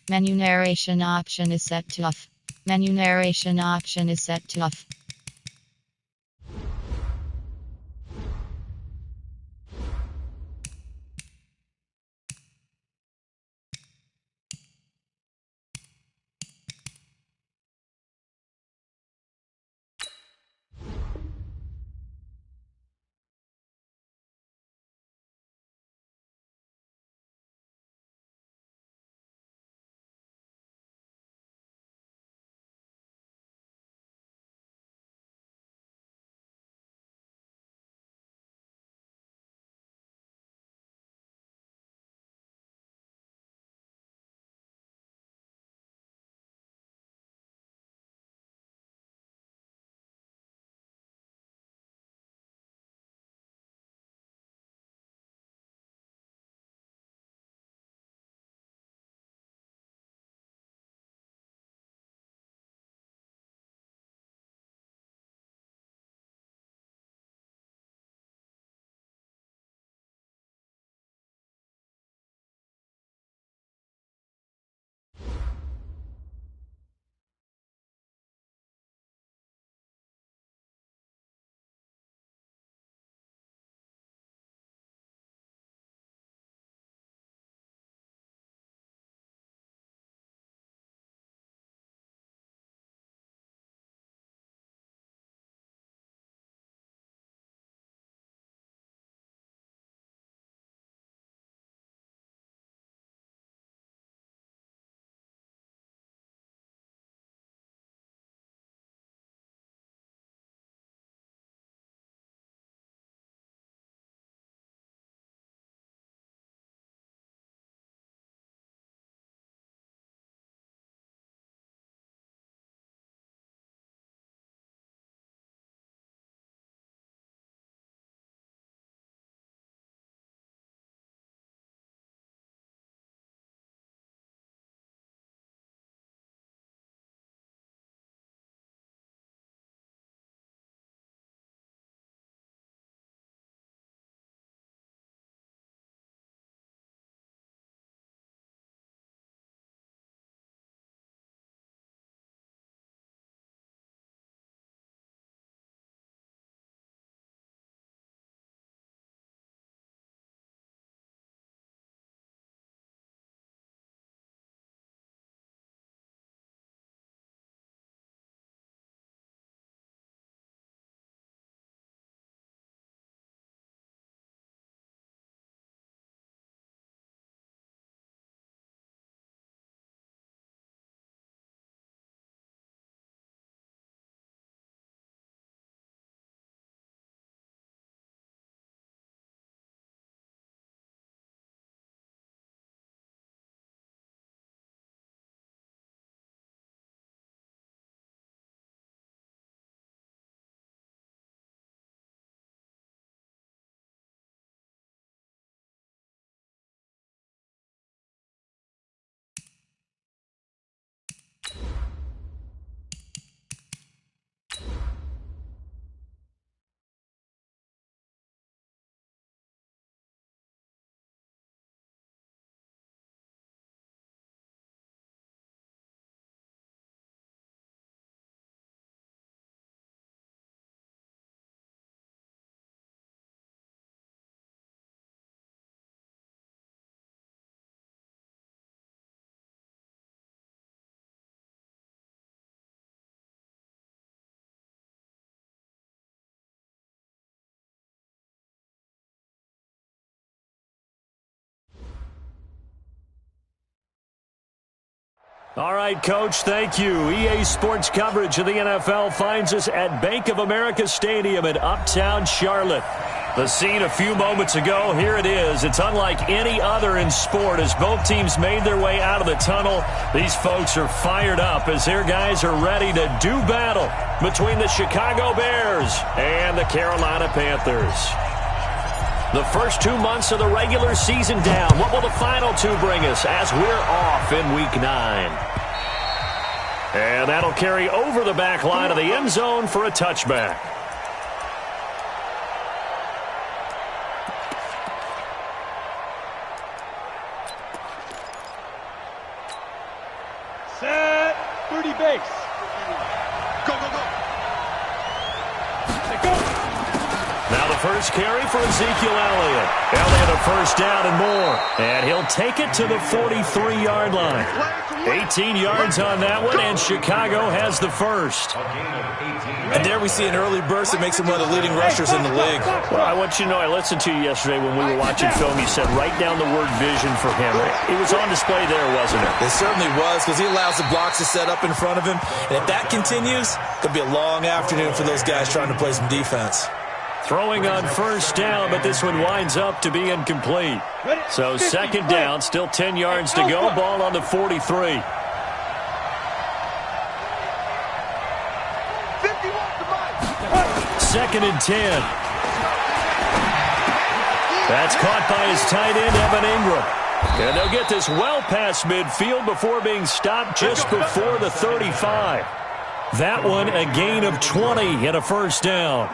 Menu narration option is set to off. Menu narration option is set to off. All right, Coach, thank you. EA Sports coverage of the NFL finds us at Bank of America Stadium in Uptown Charlotte. The scene a few moments ago, here it is. It's unlike any other in sport as both teams made their way out of the tunnel. These folks are fired up as their guys are ready to do battle between the Chicago Bears and the Carolina Panthers. The first 2 months of the regular season down. What will the final two bring us as we're off in Week 9? And that'll carry over the back line of the end zone for a touchback. Set. 30 base. Go, go, go. Go. Now the first carry for Ezekiel Elliott. Elliott a first down and more. And he'll take it to the 43-yard line. 18 yards on that one, and Chicago has the first. And there we see an early burst that makes him one of the leading rushers in the league. Well, I want you to know, I listened to you yesterday when we were watching film. You said write down the word vision for him. It was on display there, wasn't it? It certainly was, because he allows the blocks to set up in front of him. And if that continues, it could be a long afternoon for those guys trying to play some defense. Throwing on first down, but this one winds up to be incomplete. So second down, still 10 yards to go. Ball on the 43. Second and 10. That's caught by his tight end, Evan Ingram. And they'll get this well past midfield before being stopped just before the 35. That one a gain of 20 and a first down.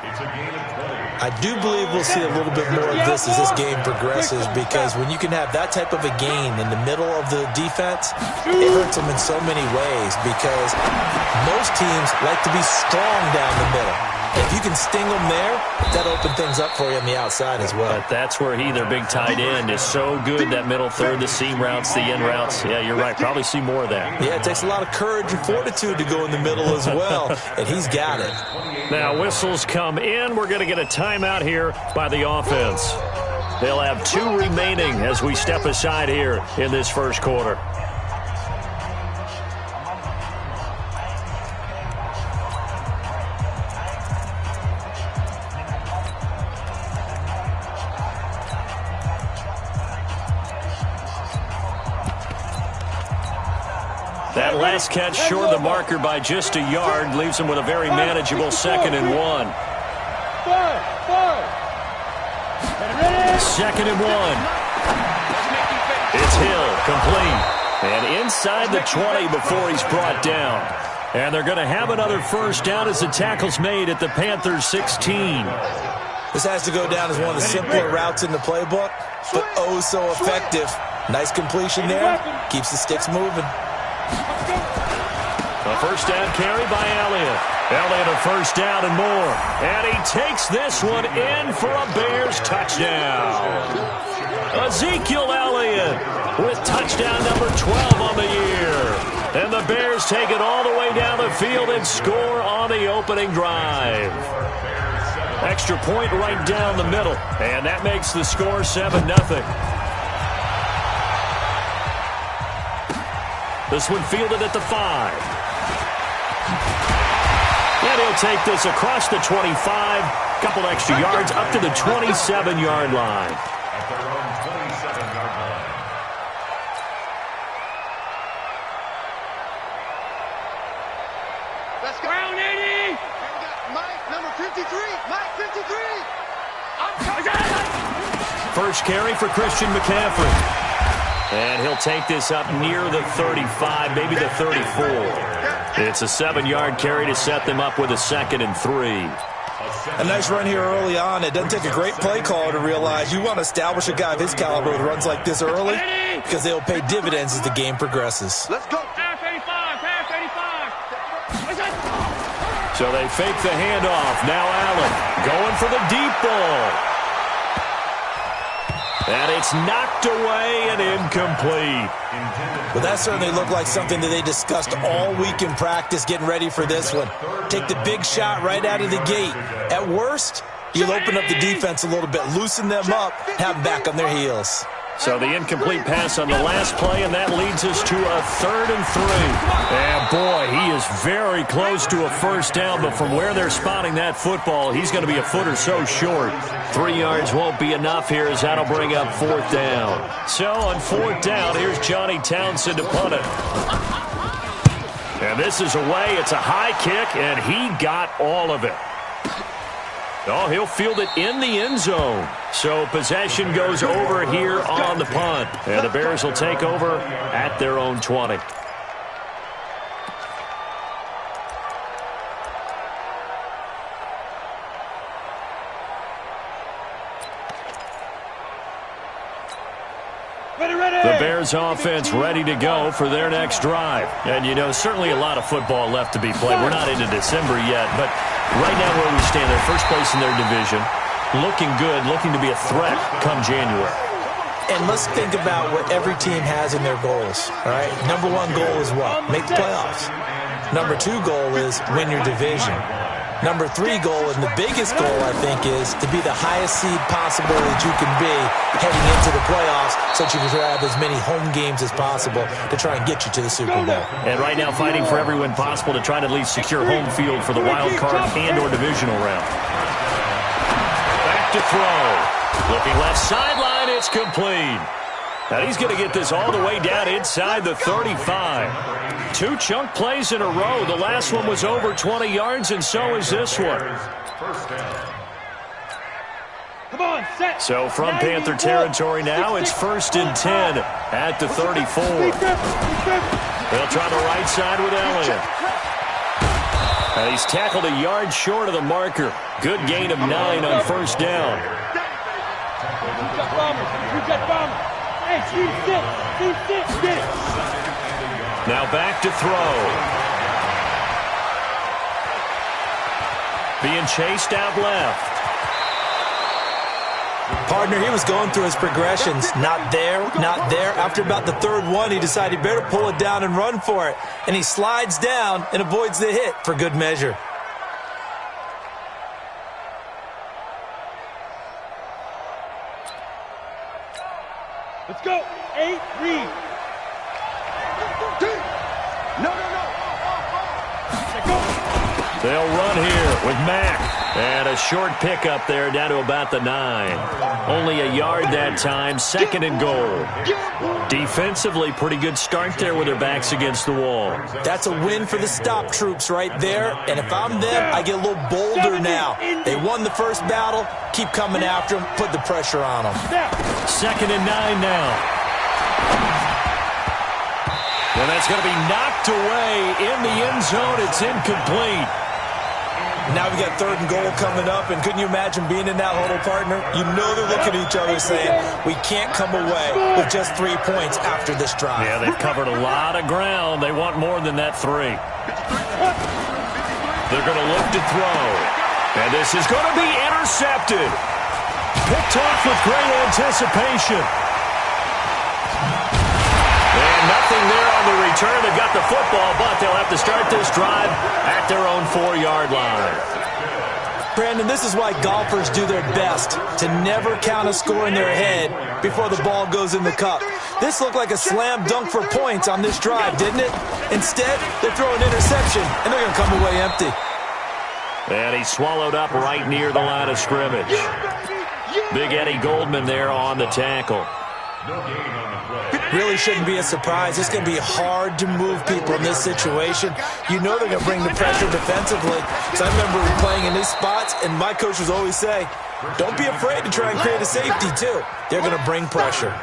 I do believe we'll see a little bit more of this as this game progresses, because when you can have that type of a gain in the middle of the defense, it hurts them in so many ways, because most teams like to be strong down the middle. If you can sting them there, that opens things up for you on the outside as well. But that's where their big tight end, is so good, that middle third, the seam routes, the in routes. Yeah, you're right. Probably see more of that. Yeah, it takes a lot of courage and fortitude to go in the middle as well, and he's got it. Now, whistles come in. We're going to get a timeout here by the offense. They'll have 2 remaining as we step aside here in this first quarter. That last catch short of the marker by just a yard leaves him with a very manageable 2nd and 1. Second and 1. It's Hill, complete. And inside the 20 before he's brought down. And they're going to have another first down as the tackle's made at the Panthers 16. This has to go down as one of the simpler routes in the playbook, but oh so effective. Nice completion there. Keeps the sticks moving. A first down carry by Elliott. Elliott a first down and more. And he takes this one in for a Bears touchdown. Ezekiel Elliott with touchdown number 12 on the year. And the Bears take it all the way down the field and score on the opening drive. Extra point right down the middle. And that makes the score 7-0. This one fielded at the 5. And he'll take this across the 25. Couple extra yards up to the 27-yard line. Let's go. Round 80. Mike, number 53. Mike, 53. First carry for Christian McCaffrey. And he'll take this up near the 35, maybe the 34. It's a 7-yard carry to set them up with a 2nd and 3. A nice run here early on. It doesn't take a great play caller to realize you want to establish a guy of his caliber with runs like this early, because they'll pay dividends as the game progresses. Let's go. Pass 85. Pass 85. So they fake the handoff. Now Allen going for the deep ball. And it's knocked away and incomplete. Well, that certainly looked like something that they discussed all week in practice getting ready for this one. Take the big shot right out of the gate. At worst, you'll open up the defense a little bit, loosen them up, have them back on their heels. So the incomplete pass on the last play, and that leads us to a 3rd and 3. And boy, he is very close to a first down, but from where they're spotting that football, he's going to be a foot or so short. 3 yards won't be enough here, as that'll bring up 4th down. So on 4th down, here's Johnny Townsend to punt it. And this is away. It's a high kick, and he got all of it. Oh, he'll field it in the end zone. So possession goes over here on the punt. And the Bears will take over at their own 20. The Bears Bears offense ready to go for their next drive. And, you know, certainly a lot of football left to be played. We're not into December yet, but right now where we stand, they're first place in their division, looking good, looking to be a threat come January. And let's think about what every team has in their goals, all right? Number one goal is what? Make the playoffs. Number two goal is win your division. Number three goal, and the biggest goal, I think, is to be the highest seed possible that you can be heading into the playoffs so that you can have as many home games as possible to try and get you to the Super Bowl. And right now fighting for every win possible to try to at least secure home field for the wild card and or divisional round. Back to throw. Looking left sideline, it's complete. And he's going to get this all the way down inside the 35. 2 chunk plays in a row. The last one was over 20 yards, and so is this one. Come on, set. So from Panther territory now, it's 1st and 10 at the 34. They'll try the right side with Elliott. And he's tackled a yard short of the marker. Good gain of 9 on 1st down. Now back to throw. Being chased out left. Partner, he was going through his progressions. Not there, not there. After about the 3rd one, he decided he better pull it down and run for it. And he slides down and avoids the hit for good measure. Let's go. 8, read. No. They'll run here with Mack. And a short pickup there down to about the 9. Only a yard that time. 2nd and goal. Defensively, pretty good start there with their backs against the wall. That's a win for the stop troops right there. And if I'm them, I get a little bolder now. They won the first battle. Keep coming after them. Put the pressure on them. 2nd and 9 now. And that's going to be knocked away in the end zone. It's incomplete. Now we got 3rd and goal coming up, and couldn't you imagine being in that huddle, partner? You know they're looking at each other saying, we can't come away with just 3 points after this drive. Yeah, they've covered a lot of ground. They want more than that 3. They're going to look to throw. And this is going to be intercepted. Picked off with great anticipation. And nothing there on the return. They've got the football, but they'll have to start this drive at their own 4-yard line. Brandon, this is why golfers do their best to never count a score in their head before the ball goes in the cup. This looked like a slam dunk for points on this drive, didn't it? Instead, they throw an interception, and they're going to come away empty. And he's swallowed up right near the line of scrimmage. Big Eddie Goldman there on the tackle. Really shouldn't be a surprise. It's going to be hard to move people in this situation. You know they're going to bring the pressure defensively. So I remember playing in these spots, and my coach would always say, don't be afraid to try and create a safety, too. They're going to bring pressure.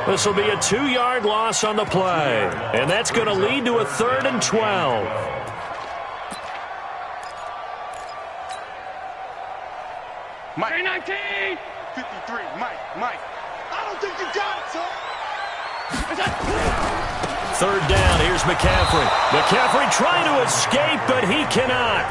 This will be a 2-yard loss on the play, and that's going to lead to a 3rd and 12. Mike 19. 53, Mike. I don't think you got it, son. 3rd down, here's McCaffrey. McCaffrey trying to escape, but he cannot.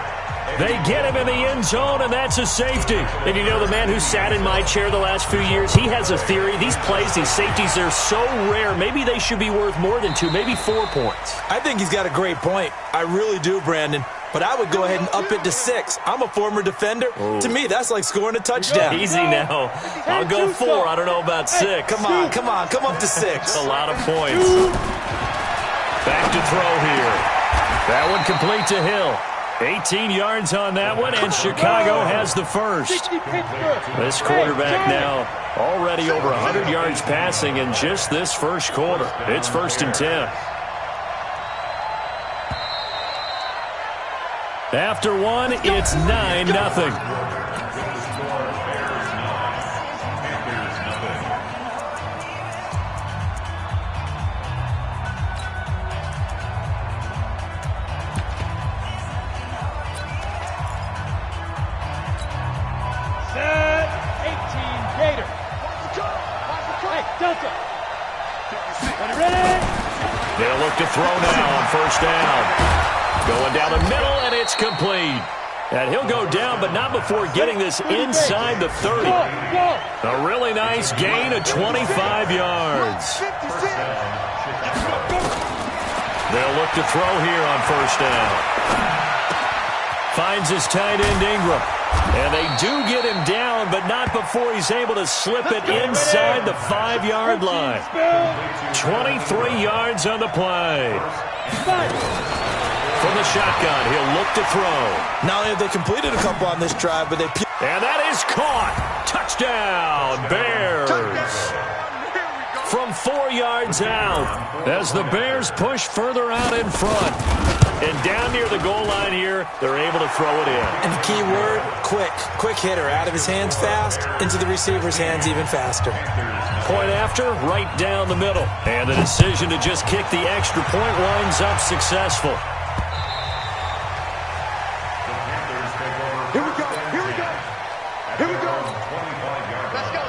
They get him in the end zone, and that's a safety. And you know, the man who sat in my chair the last few years, he has a theory. These plays, these safeties, they're so rare. Maybe they should be worth more than 2, maybe 4 points. I think he's got a great point. I really do, Brandon. But I would go ahead and up it to 6. I'm a former defender. Ooh. To me, that's like scoring a touchdown. Easy now. I'll go 4. I don't know about 6. Come on. Come up to 6. That's a lot of points. Back to throw here. That one complete to Hill. 18 yards on that one, and Chicago has the first. This quarterback now already over 100 yards passing in just this first quarter. It's 1st and 10. After 1, it's 9-0. Going down the middle, and it's complete. And he'll go down, but not before getting this inside the 30. A really nice gain of 25 yards. They'll look to throw here on first down. Finds his tight end Ingram. And they do get him down, but not before he's able to slip it inside the 5-yard line. 23 yards on the play. From the shotgun, he'll look to throw. Not only have they completed a couple on this drive, but they... And that is caught. Touchdown, Bears. From 4 yards out as the Bears push further out in front. And down near the goal line here, they're able to throw it in. And the key word, quick. Quick hitter. Out of his hands fast, into the receiver's hands even faster. Point after, right down the middle. And the decision to just kick the extra point winds up successful.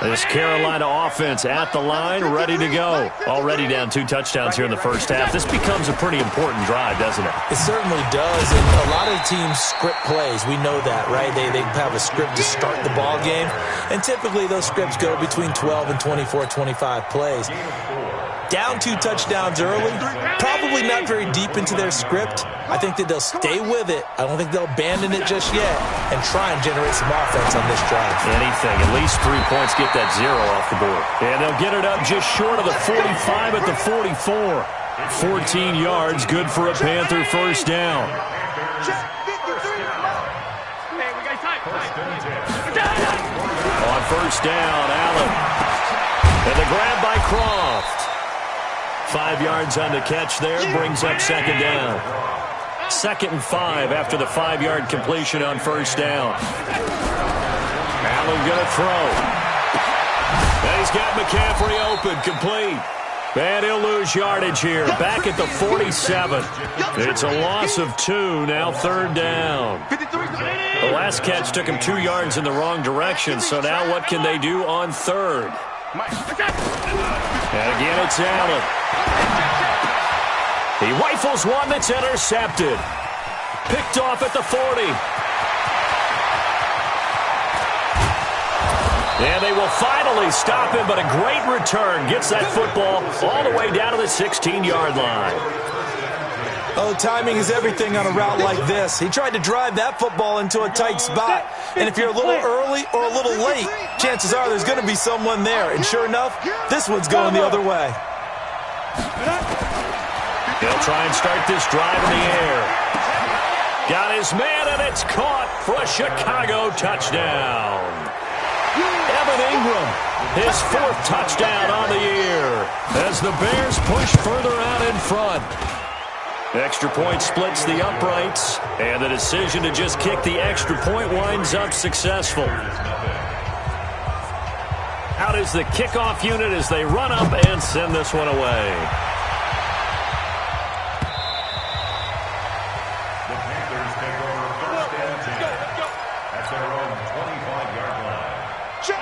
This Carolina offense at the line, ready to go. Already down 2 touchdowns here in the first half. This becomes a pretty important drive, doesn't it? It certainly does, and a lot of teams script plays. We know that, right? They have a script to start the ball game, and typically those scripts go between 12 and 24, 25 plays. Down 2 touchdowns early, probably not very deep into their script. I think that they'll stay with it. I don't think they'll abandon it just yet and try and generate some offense on this drive. Anything, at least 3 points, get that 0 off the board. And they'll get it up just short of the 45 at the 44. 14 yards, good for a Panther first down. On first down, Allen. And the grab by Croft. 5 yards on the catch there, brings up second down. 2nd and 5 after the 5-yard completion on first down. Allen going to throw. And he's got McCaffrey open, complete. And he'll lose yardage here, back at the 47. It's a loss of 2, now 3rd down. The last catch took him 2 yards in the wrong direction, so now what can they do on 3rd? And again, it's Allen. He rifles one that's intercepted. Picked off at the 40. And they will finally stop him, but a great return. Gets that football all the way down to the 16-yard line. Oh, timing is everything on a route like this. He tried to drive that football into a tight spot. And if you're a little early or a little late, chances are there's going to be someone there. And sure enough, this one's going the other way. He'll try and start this drive in the air. Got his man, and it's caught for a Chicago touchdown. Evan Ingram, his 4th touchdown on the year as the Bears push further out in front. Extra point splits the uprights, and the decision to just kick the extra point winds up successful. Out is the kickoff unit as they run up and send this one away.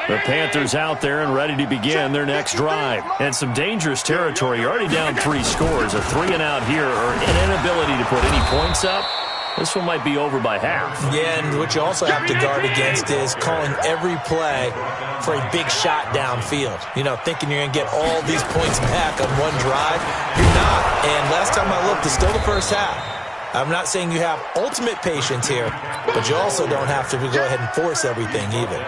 The Panthers out there and ready to begin their next drive. And some dangerous territory. You're already down 3 scores. A 3-and-out here or an inability to put any points up. This one might be over by half. Yeah, and what you also have to guard against is calling every play for a big shot downfield. You know, thinking you're going to get all these points back on one drive. You're not. And last time I looked, it's still the first half. I'm not saying you have ultimate patience here, but you also don't have to go ahead and force everything either.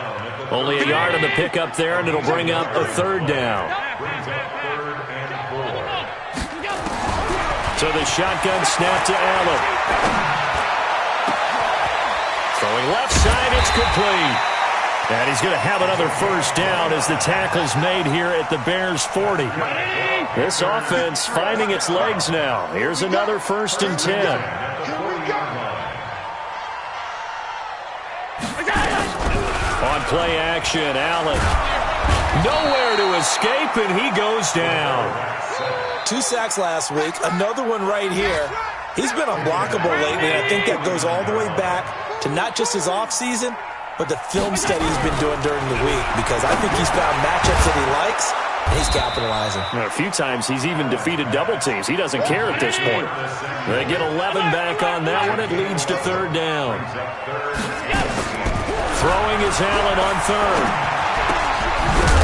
Only a yard on the pickup there, and it'll bring up a 3rd down. So the shotgun snap to Allen. Throwing left side, it's complete. And he's going to have another first down as the tackle's made here at the Bears' 40. This offense finding its legs now. Here's another 1st and 10. On play action, Allen. Nowhere to escape, and he goes down. 2 sacks last week, another one right here. He's been unblockable lately, and I think that goes all the way back to not just his offseason, but the film study he's been doing during the week, because I think he's found matchups that he likes, and he's capitalizing. A few times he's even defeated double teams. He doesn't care at this point. They get 11 back on that one. It leads to third down. Throwing is Allen on third.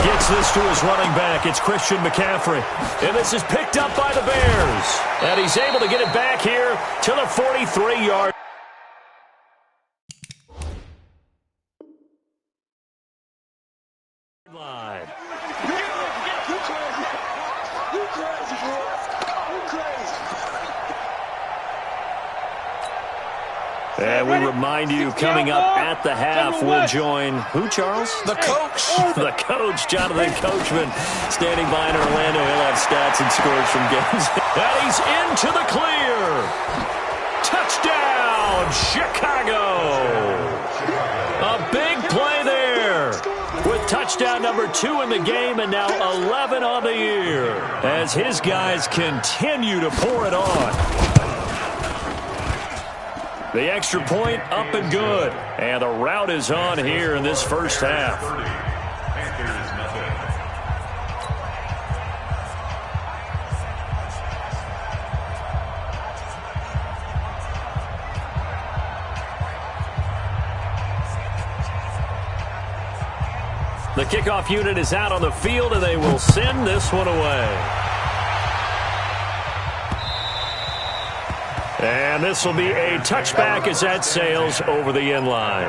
Gets this to his running back. It's Christian McCaffrey. And this is picked up by the Bears. And he's able to get it back here to the 43-yard line. And we remind you, coming up at the half, we'll join who, Charles? The coach. The coach, Jonathan Coachman, standing by in Orlando. He'll have stats and scores from games. And he's into the clear. Touchdown, Chicago. A big play there with touchdown number 2 in the game and now 11 on the year as his guys continue to pour it on. The extra point up and good. And the route is on here in this first half. The kickoff unit is out on the field, and they will send this one away. And this will be a touchback as that sails over the end line.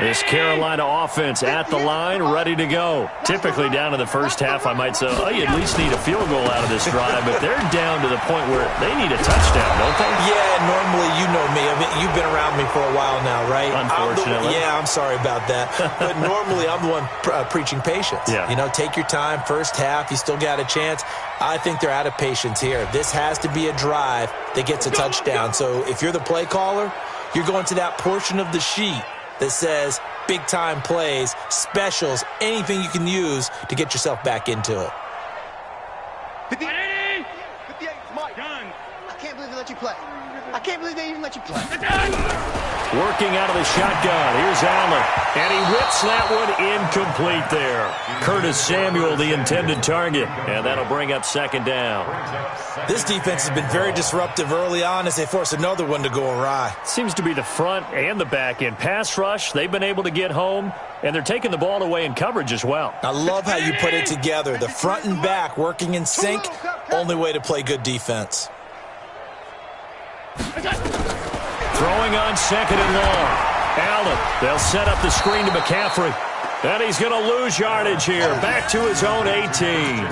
This Carolina offense at the line, ready to go. Typically down in the first half, I might say, oh, you at least need a field goal out of this drive, but they're down to the point where they need a touchdown, don't they? Yeah, normally, you know me. I mean, you've been around me for a while now, right? Unfortunately. I'm sorry about that. But normally, I'm the one preaching patience. Yeah. You know, take your time. First half, you still got a chance. I think they're out of patience here. This has to be a drive that gets a touchdown. So if you're the play caller, you're going to that portion of the sheet that says big-time plays, specials, anything you can use to get yourself back into it. 58, Mike. Done. I can't believe they let you play. I can't believe they even let you play. Working out of the shotgun. Here's Allen. And he whips that one incomplete there. Curtis Samuel, the intended target. And that'll bring up second down. This defense has been very disruptive early on as they force another one to go awry. Seems to be the front and the back end. Pass rush, they've been able to get home. And they're taking the ball away in coverage as well. I love how you put it together. The front and back working in sync. Only way to play good defense. Throwing on second and long. Allen, they'll set up the screen to McCaffrey. And he's going to lose yardage here. Back to his own 18.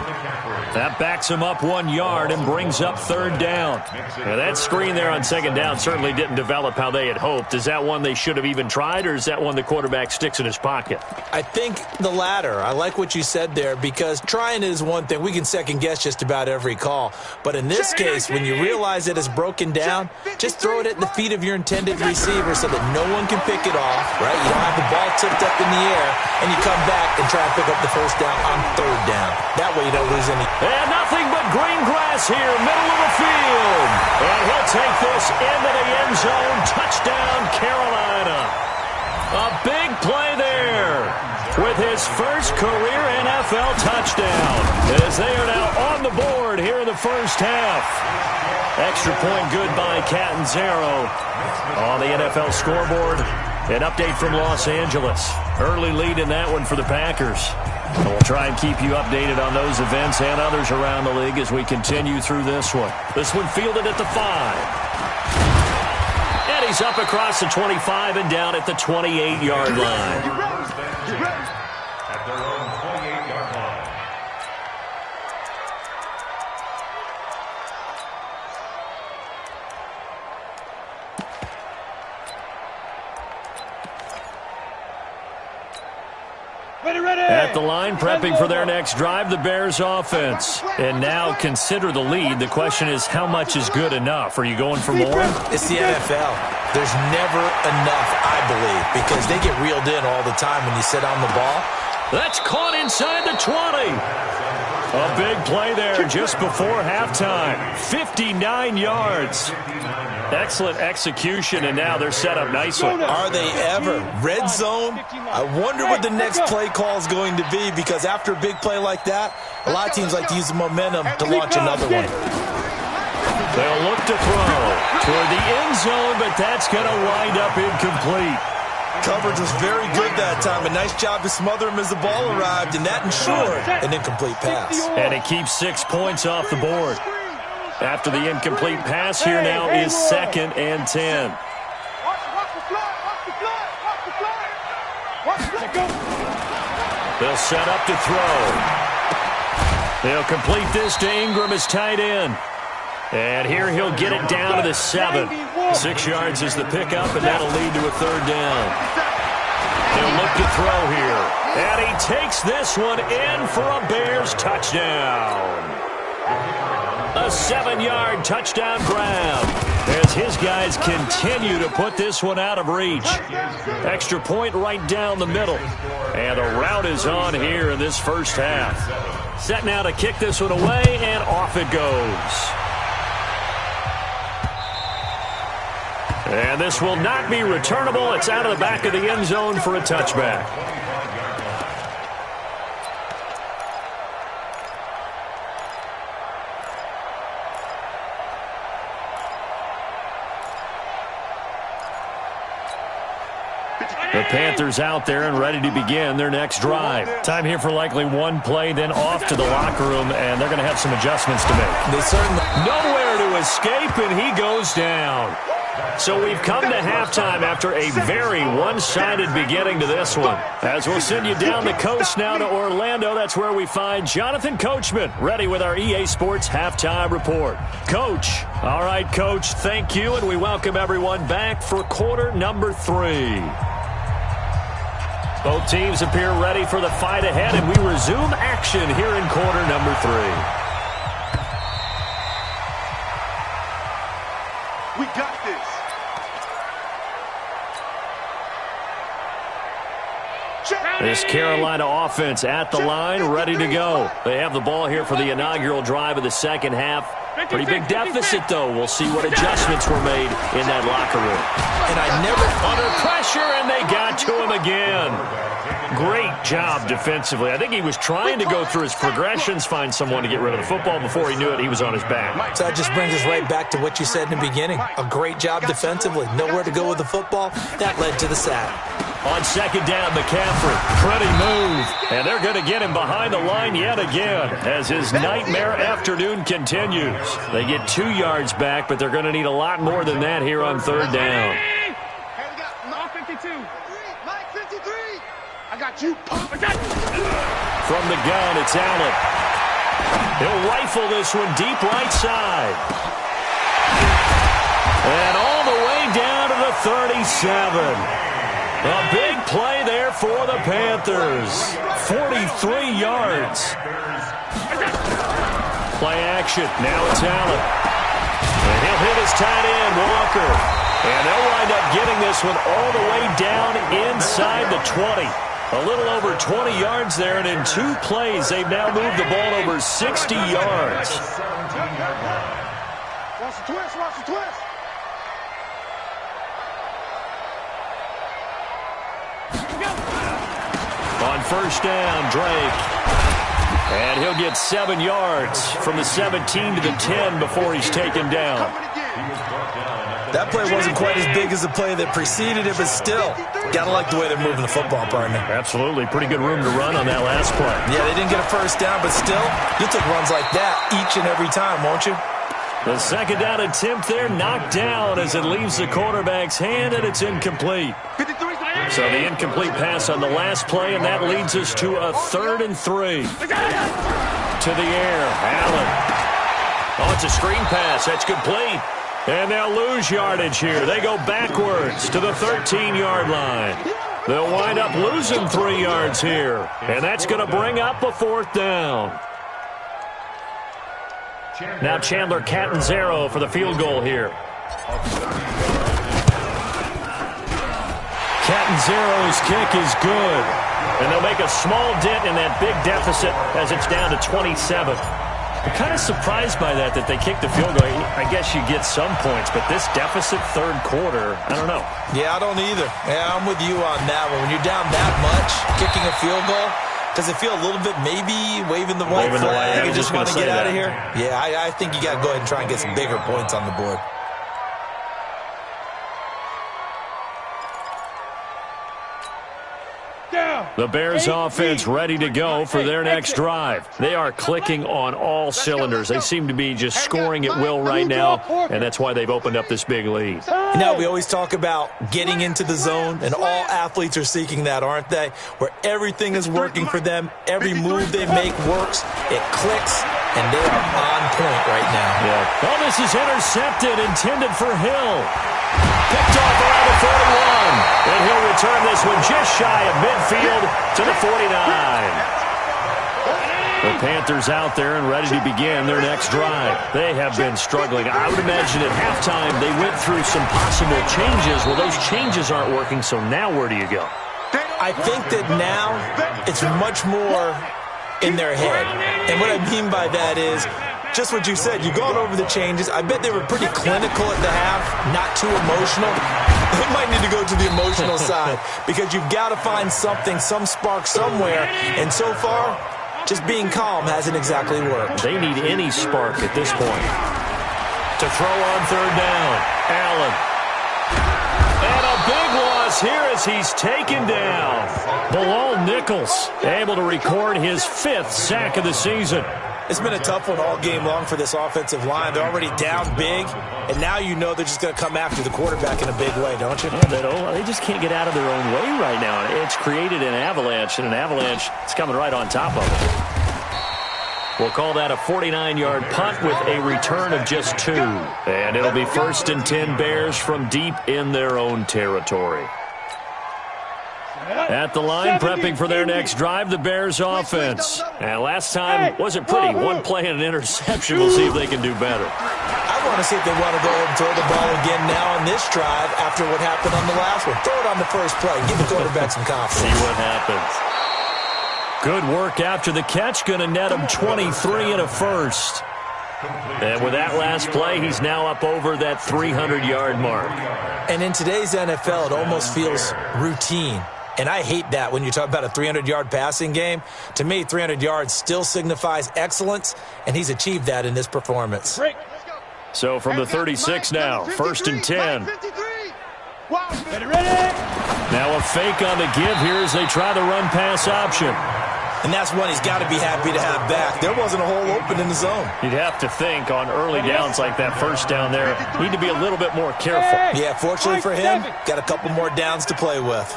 That backs him up 1 yard and brings up third down. Now that screen there on second down certainly didn't develop how they had hoped. Is that one they should have even tried, or is that one the quarterback sticks in his pocket? I think the latter. I like what you said there, because trying is one thing. We can second guess just about every call. But in this case, when you realize it is broken down, just throw it at the feet of your intended receiver so that no one can pick it off, right? You don't have the ball tipped up in the air, and you come back and try and pick up the first down on third down. That way you don't lose any. And nothing but green grass here, middle of the field. And he'll take this into the end zone. Touchdown, Carolina. A big play there with his first career NFL touchdown, as they are now on the board here in the first half. Extra point good by Catanzaro. On the NFL scoreboard, an update from Los Angeles. Early lead in that one for the Packers. And we'll try and keep you updated on those events and others around the league as we continue through this one. This one fielded at the 5. And he's up across the 25 and down at the 28-yard line. At their own 28-yard line. At the line, prepping for their next drive, the Bears offense. And now consider the lead. The question is, how much is good enough? Are you going for more? It's the NFL. There's never enough, I believe, because they get reeled in all the time when you sit on the ball. That's caught inside the 20. A big play there just before halftime. 59 yards. Excellent execution, and now they're set up nicely. Are they ever? Red zone? I wonder what the next play call is going to be, because after a big play like that, a lot of teams like to use the momentum to launch another one. They'll look to throw toward the end zone, but that's going to wind up incomplete. Coverage was very good that time. A nice job to smother him as the ball arrived, and that ensured an incomplete pass. And it keeps 6 points off the board. After the incomplete pass, here now is 2nd and 10. They'll set up to throw. They'll complete this to Ingram as tight end. And here he'll get it down to the 7. 6 yards is the pickup, and that'll lead to a 3rd down. He'll look to throw here. And he takes this one in for a Bears touchdown. A 7-yard touchdown grab as his guys continue to put this one out of reach. Extra point right down the middle. And the route is on here in this first half. Set now to kick this one away, and off it goes. And this will not be returnable. It's out of the back of the end zone for a touchback. The Panthers out there and ready to begin their next drive. Time here for likely one play, then off to the locker room, and they're going to have some adjustments to make. They certainly nowhere to escape, and he goes down. So we've come to halftime after a very one-sided beginning to this one. As we'll send you down the coast now to Orlando, that's where we find Jonathan Coachman, ready with our EA Sports Halftime Report. Coach, all right, Coach, thank you, and we welcome everyone back for quarter number 3. Both teams appear ready for the fight ahead, and we resume action here in quarter number 3. We got this. This Carolina offense at the line, ready to go. They have the ball here for the inaugural drive of the second half. Pretty big deficit, though. We'll see what adjustments were made in that locker room. And I never under pressure, and they got to him again. Great job defensively. I think he was trying to go through his progressions, find someone to get rid of the football. Before he knew it, he was on his back. So that just brings us right back to what you said in the beginning. A great job defensively. Nowhere to go with the football. That led to the sack. On second down, McCaffrey. Pretty move. And they're going to get him behind the line yet again as his nightmare afternoon continues. They get 2 yards back, but they're going to need a lot more than that here on third down. Hey, we got Mike 52. Mike 53. I got you. From the gun, it's Allen. He'll rifle this one deep right side. And all the way down to the 37. A big play there for the Panthers. 43 yards. Play action. Now it's Allen. And he'll hit his tight end, Walker. And they'll wind up getting this one all the way down inside the 20. A little over 20 yards there, and in 2 plays, they've now moved the ball over 60 yards. Watch the twist, watch the twist. On first down, Drake. And he'll get 7 yards from the 17 to the 10 before he's taken down. That play wasn't quite as big as the play that preceded it, but still, gotta like the way they're moving the football, partner. Absolutely. Pretty good room to run on that last play. Yeah, they didn't get a first down, but still, you'll take runs like that each and every time, won't you? The second down attempt there knocked down as it leaves the quarterback's hand, and it's incomplete. So the incomplete pass on the last play, and that leads us to a 3rd and 3. To the air, Allen. Oh, it's a screen pass. That's complete. And they'll lose yardage here. They go backwards to the 13-yard line. They'll wind up losing 3 yards here. And that's going to bring up a 4th down. Now Chandler Catanzaro for the field goal here. Catanzaro's kick is good. And they'll make a small dent in that big deficit as it's down to 27. I'm kind of surprised by that they kicked the field goal. I guess you get some points, but this deficit third quarter, I don't know. Yeah, I don't either. Yeah, I'm with you on that one. When you're down that much, kicking a field goal, does it feel a little bit maybe waving the white flag and just want to get out of here? Yeah, I think you got to go ahead and try and get some bigger points on the board. The Bears offense ready to go for their next drive. They are clicking on all cylinders. They seem to be just scoring at will right now, and that's why they've opened up this big lead. You know, we always talk about getting into the zone, and all athletes are seeking that, aren't they? Where everything is working for them, every move they make works, it clicks, and they are on point right now. Yeah. Oh, this is intercepted, intended for Hill. Picked off around the 41. And he'll return this one just shy of midfield to the 49. The Panthers out there and ready to begin their next drive. They have been struggling. I would imagine at halftime they went through some possible changes. Well, those changes aren't working, so now where do you go? I think that now it's much more in their head. And what I mean by that is just what you said. You've gone over the changes. I bet they were pretty clinical at the half, not too emotional. They might need to go to the emotional side because you've got to find something, some spark somewhere. And so far, just being calm hasn't exactly worked. They need any spark at this point. To throw on third down, Allen. And a big loss here as he's taken down. Bilal Nichols able to record his 5th sack of the season. It's been a tough one all game long for this offensive line. They're already down big, and now you know they're just going to come after the quarterback in a big way, don't you? Yeah, they just can't get out of their own way right now. It's created an avalanche, and an avalanche is coming right on top of it. We'll call that a 49-yard punt with a return of just 2. And it'll be 1st and 10 Bears from deep in their own territory. At the line, prepping for their next drive, the Bears offense. And last time wasn't pretty. One play and an interception. We'll see if they can do better. I want to see if they want to go ahead and throw the ball again now on this drive after what happened on the last one. Throw it on the first play. Give the quarterback some confidence. See what happens. Good work after the catch. Going to net him 23 and a first. And with that last play, he's now up over that 300-yard mark. And in today's NFL, it almost feels routine. And I hate that when you talk about a 300-yard passing game. To me, 300 yards still signifies excellence, and he's achieved that in this performance. So from the 36 now, 1st and 10. Now a fake on the give here as they try the run-pass option. And that's one he's got to be happy to have back. There wasn't a hole open in the zone. You'd have to think on early downs like that first down there, need to be a little bit more careful. Yeah, fortunately for him, got a couple more downs to play with.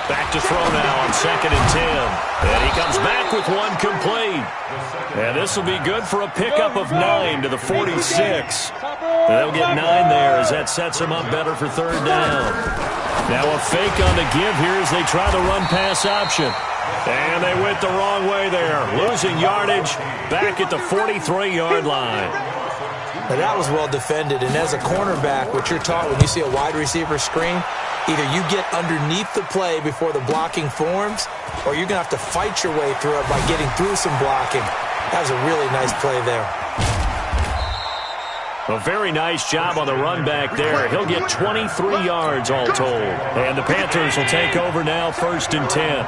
Back to throw now on 2nd and 10. And he comes back with one complete. And this will be good for a pickup of 9 to the 46. They'll get 9 there as that sets them up better for 3rd down. Now a fake on the give here as they try the run-pass option. And they went the wrong way there. Losing yardage back at the 43-yard line. Now that was well defended. And as a cornerback, what you're taught when you see a wide receiver screen, either you get underneath the play before the blocking forms, or you're going to have to fight your way through it by getting through some blocking. That was a really nice play there. A very nice job on the run back there. He'll get 23 yards all told. And the Panthers will take over now, 1st and 10.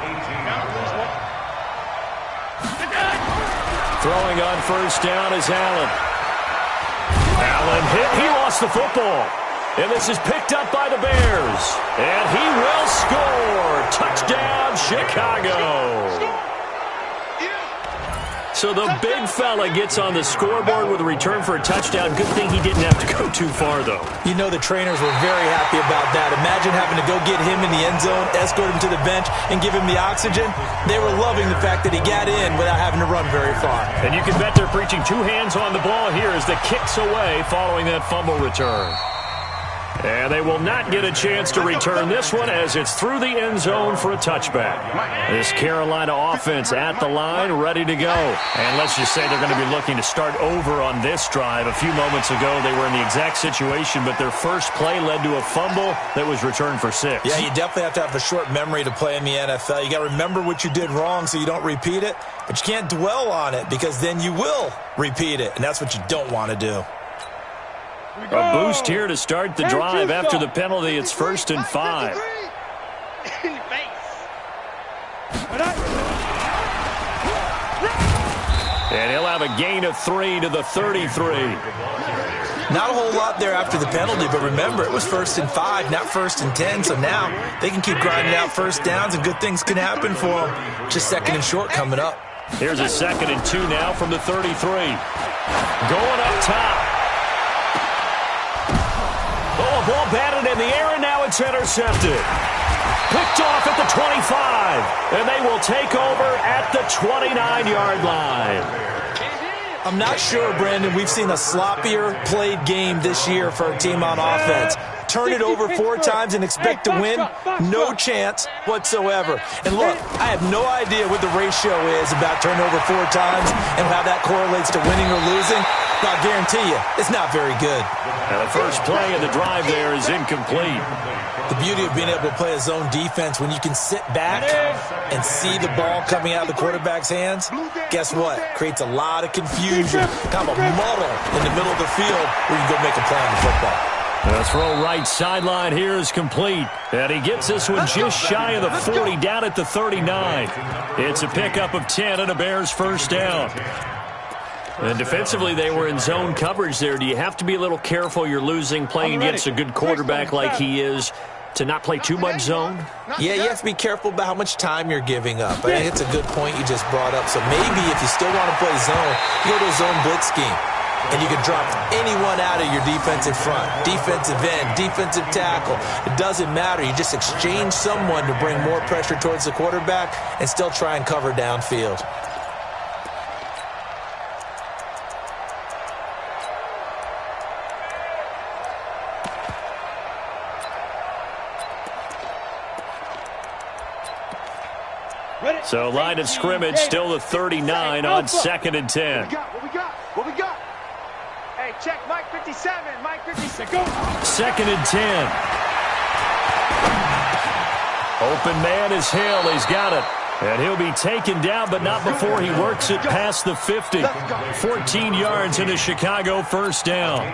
Throwing on 1st down is Allen. Allen hit. He lost the football. And this is picked up by the Bears. And he will score. Touchdown, Chicago. So the big fella gets on the scoreboard with a return for a touchdown. Good thing he didn't have to go too far, though. You know the trainers were very happy about that. Imagine having to go get him in the end zone, escort him to the bench, and give him the oxygen. They were loving the fact that he got in without having to run very far. And you can bet they're preaching 2 hands on the ball here as the kick's away following that fumble return. And they will not get a chance to return this one as it's through the end zone for a touchback. This Carolina offense at the line, ready to go. And let's just say they're going to be looking to start over on this drive. A few moments ago, they were in the exact situation, but their first play led to a fumble that was returned for 6. Yeah, you definitely have to have a short memory to play in the NFL. You got to remember what you did wrong so you don't repeat it, but you can't dwell on it because then you will repeat it, and that's what you don't want to do. A boost here to start the drive after the penalty. It's 1st and 5. And he'll have a gain of 3 to the 33. Not a whole lot there after the penalty, but remember, it was 1st and 5, not 1st and 10, so now they can keep grinding out first downs and good things can happen for them. Just 2nd and short coming up. Here's a 2nd and 2 now from the 33. Going up top. Oh, a ball batted in the air, and now it's intercepted. Picked off at the 25, and they will take over at the 29-yard line. I'm not sure, Brandon, we've seen a sloppier played game this year for a team on offense. Turn it over 4 times and expect to win? No chance whatsoever. And look, I have no idea what the ratio is about turnover 4 times and how that correlates to winning or losing. But I'll guarantee you, it's not very good. Now the first play of the drive there is incomplete. The beauty of being able to play a zone defense when you can sit back and see the ball coming out of the quarterback's hands, guess what? Creates a lot of confusion, kind of a muddle in the middle of the field where you can go make a play on the football. The throw right sideline here is complete. And he gets this one just shy of the 40, down at the 39. It's a pickup of 10 and a Bears first down. And defensively, they were in zone coverage there. Do you have to be a little careful you're losing playing against a good quarterback like he is to not play too much zone? Yeah, you have to be careful about how much time you're giving up. I think it's a good point you just brought up. So maybe if you still want to play zone, you go to a zone blitz scheme. And you can drop anyone out of your defensive front, defensive end, defensive tackle. It doesn't matter. You just exchange someone to bring more pressure towards the quarterback and still try and cover downfield. So line of scrimmage still the 39 on 2nd and 10. What we got? Hey, check Mike 57. Mike 57. Go. 2nd and 10. Open man is Hill. He's got it. And he'll be taken down, but not before he works it past the 50. 14 yards and a Chicago first down.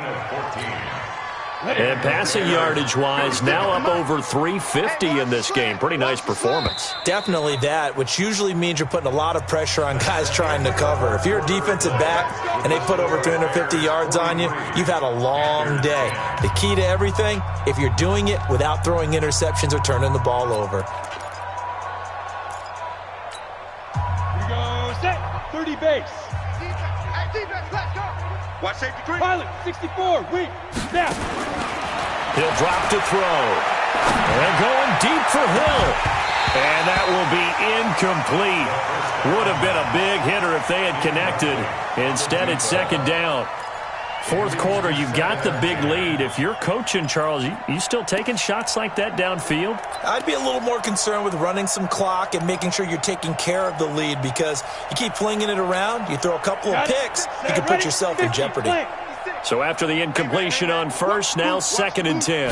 And passing yardage-wise, now up over 350 in this game. Pretty nice performance. Definitely that, which usually means you're putting a lot of pressure on guys trying to cover. If you're a defensive back and they put over 350 yards on you, you've had a long day. The key to everything, if you're doing it without throwing interceptions or turning the ball over. Here we go, set, 30 base. Defense, let's go. Watch safety green. Pilot, 64, wing, snap. He'll drop to throw. And going deep for Hill. And that will be incomplete. Would have been a big hitter if they had connected. Instead, it's 2nd down. 4th quarter, you've got the big lead. If you're coaching, Charles, you still taking shots like that downfield? I'd be a little more concerned with running some clock and making sure you're taking care of the lead because you keep flinging it around, you throw a couple of picks, you can put yourself in jeopardy. So after the incompletion on first, now 2nd and 10.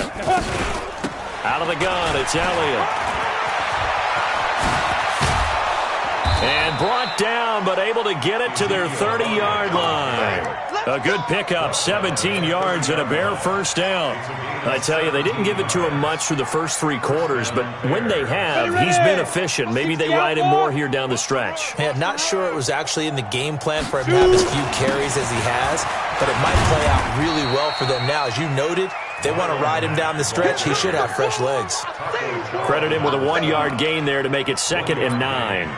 Out of the gun, it's Elliott. And brought down, but able to get it to their 30-yard line. A good pickup, 17 yards and a Bear first down. I tell you, they didn't give it to him much through the first 3 quarters, but when they have, he's been efficient. Maybe they ride him more here down the stretch. Yeah, not sure it was actually in the game plan for him to have as few carries as he has, but it might play out really well for them now. As you noted, they want to ride him down the stretch. He should have fresh legs. Credit him with a 1-yard gain there to make it 2nd and 9.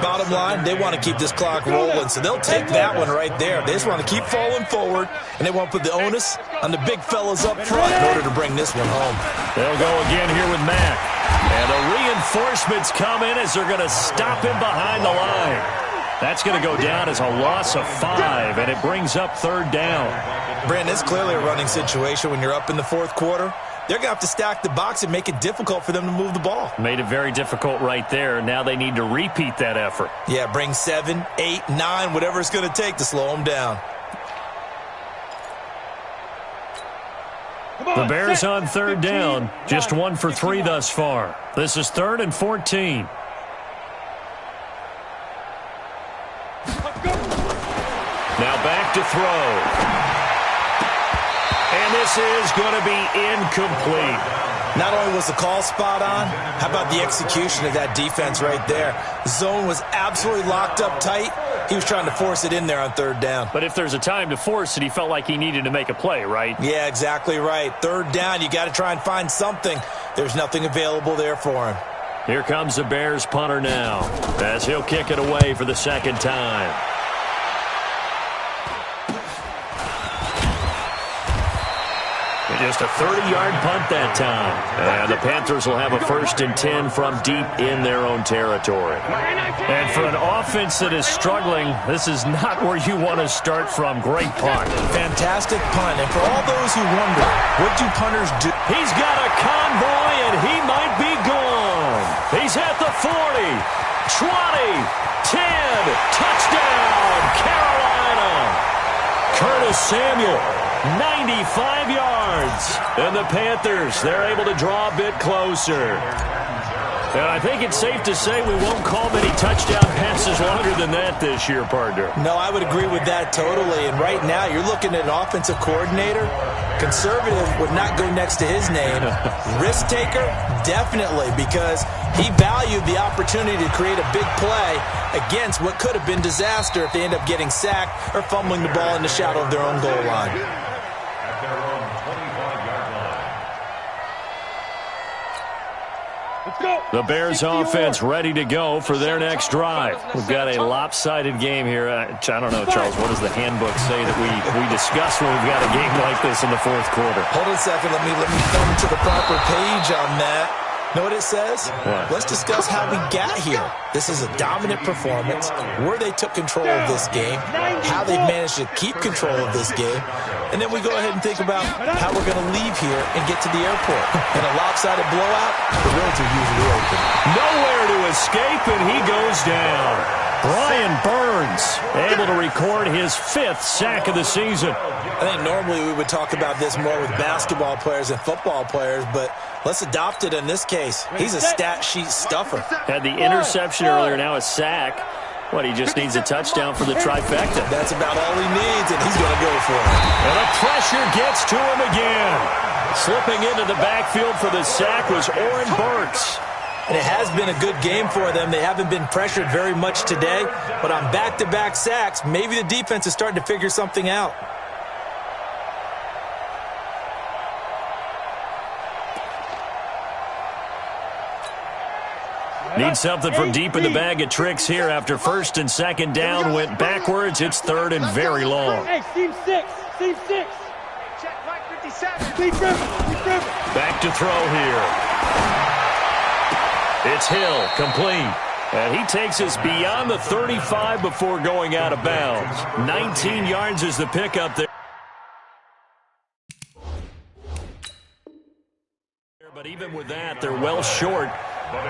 Bottom line, they want to keep this clock rolling, so they'll take that one right there. They just want to keep falling forward, and they want to put the onus on the big fellas up front in order to bring this one home. They'll go again here with Mack. And the reinforcements come in as they're going to stop him behind the line. That's going to go down as a loss of 5, and it brings up 3rd down. Brandon, it's clearly a running situation when you're up in the fourth quarter. They're going to have to stack the box and make it difficult for them to move the ball. Made it very difficult right there. Now they need to repeat that effort. Yeah, bring 7, 8, 9, whatever it's going to take to slow them down. The Bears on third down. Just 1 for 3 thus far. This is 3rd and 14. Now back to throw. And this is going to be incomplete. Not only was the call spot on, how about the execution of that defense right there? The zone was absolutely locked up tight. He was trying to force it in there on third down. But if there's a time to force it, he felt like he needed to make a play, right? Yeah, exactly right. Third down, you got to try and find something. There's nothing available there for him. Here comes the Bears punter now, as he'll kick it away for the second time. Just a 30-yard punt that time. And the Panthers will have a 1st and 10 from deep in their own territory. And for an offense that is struggling, this is not where you want to start from. Great punt. Fantastic punt. And for all those who wonder, what do punters do? He's got a convoy, and he might be gone. He's at the 40, 20, 10, touchdown, Carolina. Curtis Samuel. 95 yards. And the Panthers, they're able to draw a bit closer. And I think it's safe to say we won't call many touchdown passes longer than that this year, partner. No, I would agree with that totally. And right now, you're looking at an offensive coordinator. Conservative would not go next to his name. Risk taker, definitely, because he valued the opportunity to create a big play against what could have been disaster if they end up getting sacked or fumbling the ball in the shadow of their own goal line. The Bears offense ready to go for their next drive. We've got a lopsided game here. I don't know, Charles, what does the handbook say that we discuss when we've got a game like this in the fourth quarter? Hold on a second. Let me thumb to the proper page on that. Know what it says? What? Let's discuss how we got here. This is a dominant performance, where they took control of this game, how they managed to keep control of this game, and then we go ahead and think about how we're going to leave here and get to the airport. In a lopsided blowout, the roads are usually open. Nowhere to escape, and he goes down. Brian Burns able to record his 5th sack of the season. I think normally we would talk about this more with basketball players and football players, but let's adopt it in this case. He's a stat sheet stuffer. Had the interception earlier, now a sack. What, he just needs a touchdown for the trifecta. That's about all he needs, and he's going to go for it. And the pressure gets to him again. Slipping into the backfield for the sack was Oren Burks. And it has been a good game for them. They haven't been pressured very much today, but on back-to-back sacks, maybe the defense is starting to figure something out. Need something from deep in the bag of tricks here after 1st and 2nd down. Went backwards. It's 3rd and very long. Hey, Steve 6. Steve 6. Check Mike 57. Steve Griffin. Back to throw here. It's Hill, complete. And he takes us beyond the 35 before going out of bounds. 19 yards is the pickup there. But even with that, they're well short.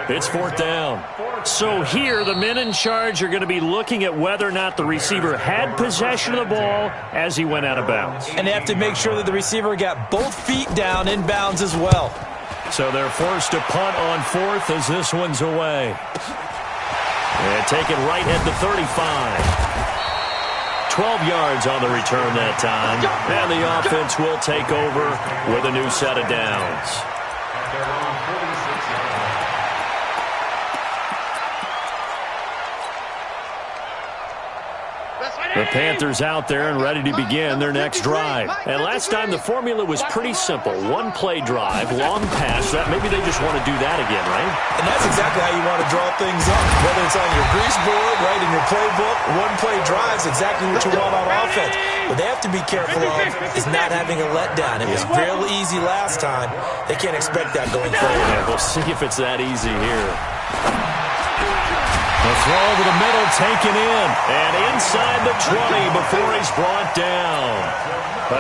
It's 4th down. So here, the men in charge are going to be looking at whether or not the receiver had possession of the ball as he went out of bounds. And they have to make sure that the receiver got both feet down in bounds as well. So they're forced to punt on 4th as this one's away. And taken right at the 35. 12 yards on the return that time. And the offense will take over with a new set of downs. The Panthers out there and ready to begin their next drive. And last time the formula was pretty simple. One play drive, long pass. Maybe they just want to do that again, right? And that's exactly how you want to draw things up. Whether it's on your grease board, right in your playbook, one play drive is exactly what you want on offense. What they have to be careful of is not having a letdown. It was real easy last time. They can't expect that going forward. Yeah, we'll see if it's that easy here. The throw over the middle taken in. And inside the 20 before he's brought down.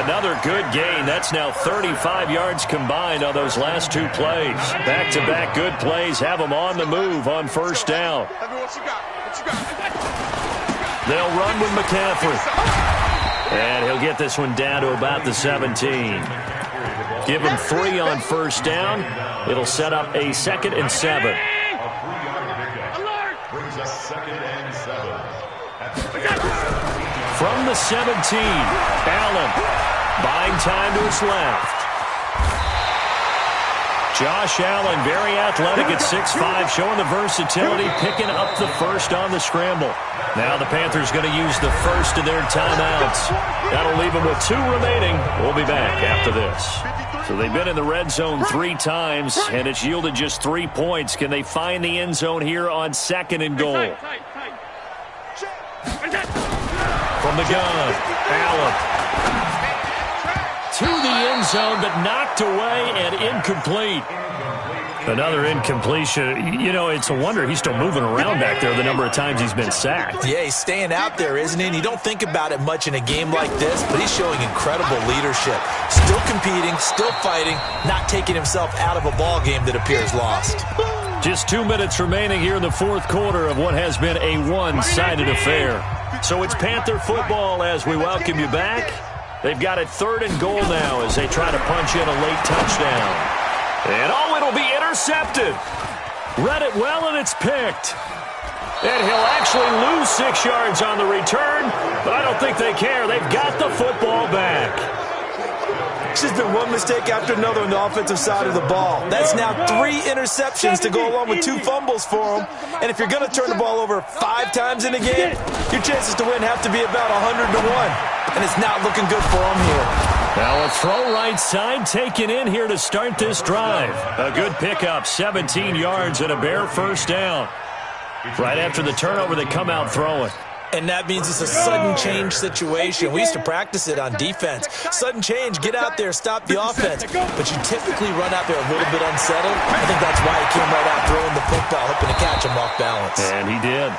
Another good gain. That's now 35 yards combined on those last two plays. Back-to-back good plays have them on the move on first down. They'll run with McCaffrey. And he'll get this one down to about the 17. Give him 3 on first down. It'll set up a 2nd and 7. From the 17, Allen buying time to his left. Josh Allen, very athletic at 6'5", showing the versatility, picking up the first on the scramble. Now the Panthers going to use the first of their timeouts. That'll leave them with 2 remaining. We'll be back after this. So they've been in the red zone 3 times, and it's yielded just 3 points. Can they find the end zone here on 2nd and goal? From the gun, Allen. To the end zone, but knocked away and incomplete. Another incompletion. You know, it's a wonder he's still moving around back there the number of times he's been sacked. Yeah, he's staying out there, isn't he? And you don't think about it much in a game like this, but he's showing incredible leadership. Still competing, still fighting, not taking himself out of a ball game that appears lost. Just 2 minutes remaining here in the fourth quarter of what has been a one-sided affair. So it's Panther football as we welcome you back. They've got it 3rd and goal now as they try to punch in a late touchdown. And it'll be intercepted. Read it well, and it's picked. And he'll actually lose 6 yards on the return, but I don't think they care. They've got the football back. It's just been one mistake after another on the offensive side of the ball. That's now 3 interceptions to go along with 2 fumbles for him. And if you're going to turn the ball over 5 times in a game, your chances to win have to be about 100 to 1. And it's not looking good for him here. Now a throw right side taken in here to start this drive. A good pickup, 17 yards and a bare first down. Right after the turnover, they come out throwing. And that means it's a sudden change situation. We used to practice it on defense. Sudden change, get out there, stop the offense. But you typically run out there a little bit unsettled. I think that's why he came right out throwing the football, hoping to catch him off balance. And he did.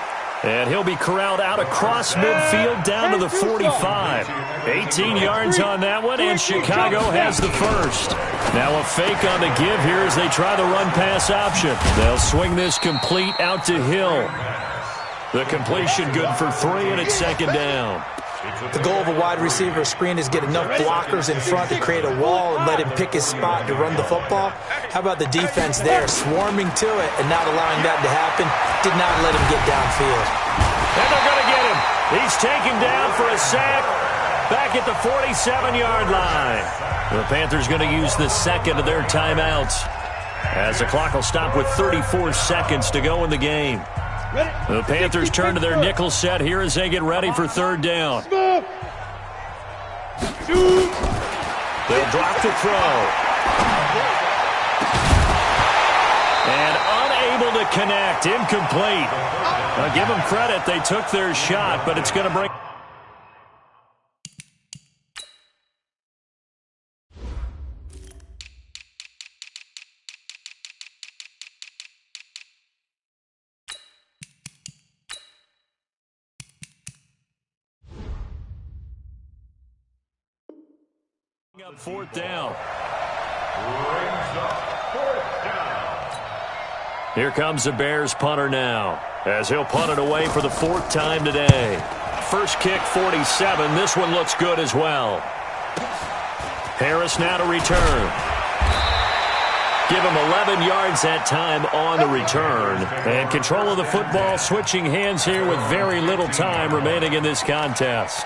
And he'll be corralled out across midfield down to the 45. 18 yards on that one, and Chicago has the first. Now a fake on the give here as they try the run-pass option. They'll swing this complete out to Hill. The completion good for 3, and it's 2nd down. The goal of a wide receiver screen is get enough blockers in front to create a wall and let him pick his spot to run the football. How about the defense there, swarming to it and not allowing that to happen? Did not let him get downfield. And they're going to get him. He's taken down for a sack back at the 47-yard line. The Panthers going to use the 2nd of their timeouts as the clock will stop with 34 seconds to go in the game. The Panthers turn to their nickel set here as they get ready for 3rd down. They'll drop to throw. And unable to connect. Incomplete. I'll give them credit. They took their shot, but it's going to bring... up 4th down. Here comes the Bears punter now as he'll punt it away for the 4th time today. First kick 47. This one looks good as well. Harris now to return. Give him 11 yards that time on the return. And control of the football switching hands here with very little time remaining in this contest.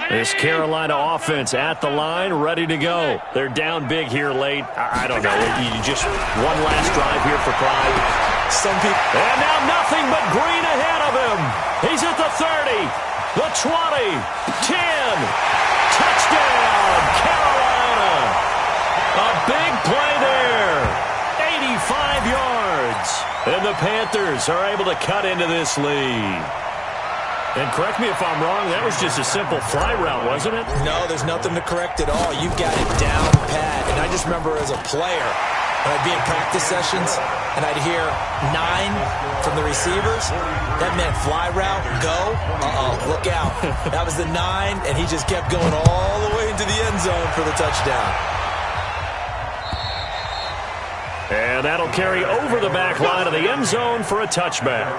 This Carolina offense at the line, ready to go. They're down big here late. I don't know. You just one last drive here for pride. Some people. And now nothing but green ahead of him. He's at the 30, the 20, 10. Touchdown, Carolina. A big play there. 85 yards. And the Panthers are able to cut into this lead. And correct me if I'm wrong, that was just a simple fly route, wasn't it? No, there's nothing to correct at all. You've got it down pat. And I just remember as a player, when I'd be in practice sessions and I'd hear 9 from the receivers, that meant fly route, go, look out. That was the 9, and he just kept going all the way into the end zone for the touchdown. And that'll carry over the back line of the end zone for a touchback.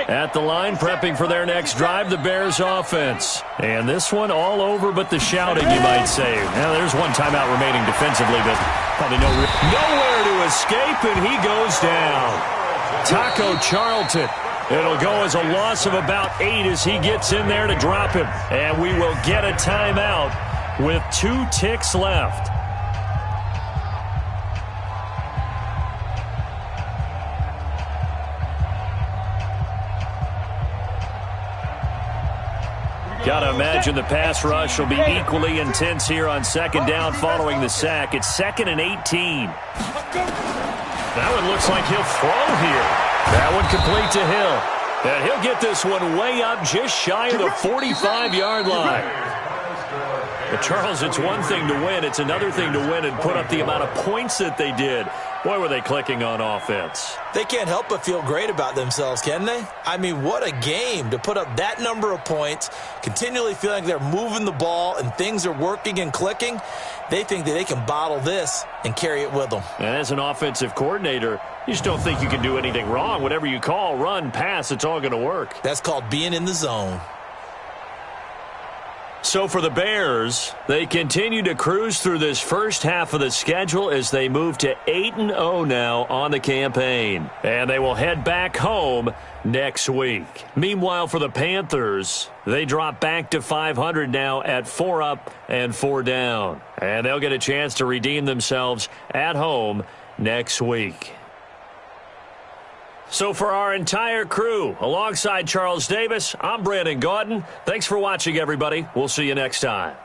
At the line, prepping for their next drive, the Bears offense. And this one all over but the shouting, you might say. Now, there's one timeout remaining defensively, but probably nowhere to escape, and he goes down. Taco Charlton. It'll go as a loss of about 8 as he gets in there to drop him. And we will get a timeout with 2 ticks left. Got to imagine the pass rush will be equally intense here on second down following the sack. It's 2nd and 18. That one looks like he'll throw here. That one complete to Hill. And he'll get this one way up just shy of the 45-yard line. But Charles, it's one thing to win. It's another thing to win and put up the amount of points that they did. Boy, were they clicking on offense. They can't help but feel great about themselves, can they? I mean, what a game to put up that number of points, continually feeling like they're moving the ball and things are working and clicking. They think that they can bottle this and carry it with them. And as an offensive coordinator, you just don't think you can do anything wrong. Whatever you call, run, pass, it's all going to work. That's called being in the zone. So for the Bears, they continue to cruise through this first half of the schedule as they move to 8-0 now on the campaign. And they will head back home next week. Meanwhile, for the Panthers, they drop back to 500 now at 4 up and 4 down. And they'll get a chance to redeem themselves at home next week. So for our entire crew, alongside Charles Davis, I'm Brandon Gaudin. Thanks for watching, everybody. We'll see you next time.